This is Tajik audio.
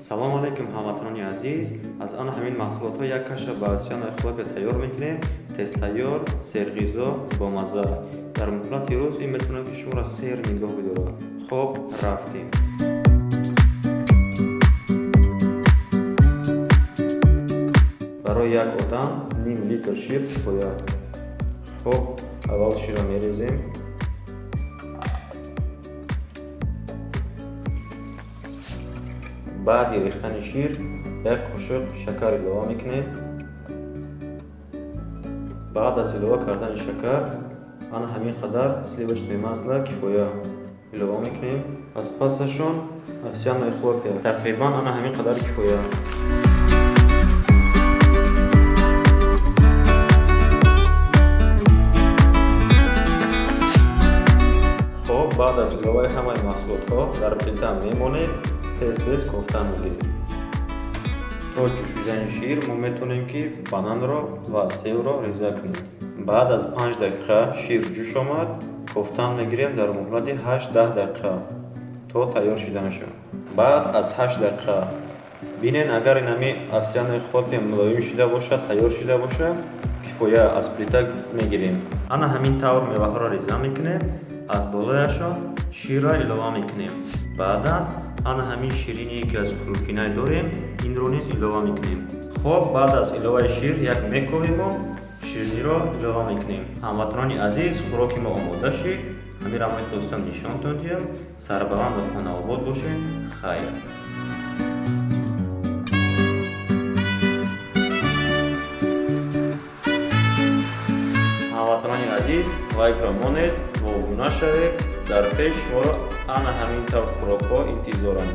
салом алейкум ҳамватанони азиз. Аз ана ҳамин маҳсулотҳо як каша ба осиёнаи хлопия тайёр мекунем. Тезтайёр, серғизо, бомазза. Дар муҳлати рӯз ин метавонад ки шуморо сер нигоҳ бидорад. Хоб, рафтем. Барои як одам ним литр шир кифоят. Хоб, аввал ширро мерезем. баъди рехтани шир як қошуқ шакар илова мекунем. баъд аз илова кардани шакар ана ҳамин қадар сливочное масло кифоя илова мекунем. аз пасашон овсяное хлопья тақрибан ана ҳамин қадар кифоя. хоб, баъд аз иловаи ҳамаи маҳсулотҳо дар плита мемонем. тез кофта мегирем. то ҷӯшидани шир мо метавонем ки бананро ва севро реза кунем. баъд аз 5 дақиқа шир ҷӯш омад, кофтан мегирем дар муҳлати 8-10 дақиқа то тайёр шуда шавад. баъд аз 8 дақиқа бинен агар ин ҳамин овсяное хлопья мулоим шуда бошад, тайёр шуда бошад, кифоя аз плита мегирем. ана ҳамин тавр меваҳоро реза мекунем. аз болояшон ширро илова мекунем. баъдан ана ҳамин шириние ки аз хурӯфинаи дорем инро низ илова мекунем. хоб, баъд аз иловаи шир як мековимо шириниро илова мекунем. ҳамватанони азиз, хӯроки мо омода шид. ҳамин рамои хостам нишонтон диҳам. Сарбаланду хонаобод бошед. хайр. ҳамватанони азиз, лайкро монед, вобуна шавед. дар пеш шуморо ана ҳамин тавр хӯрокҳо интизорам.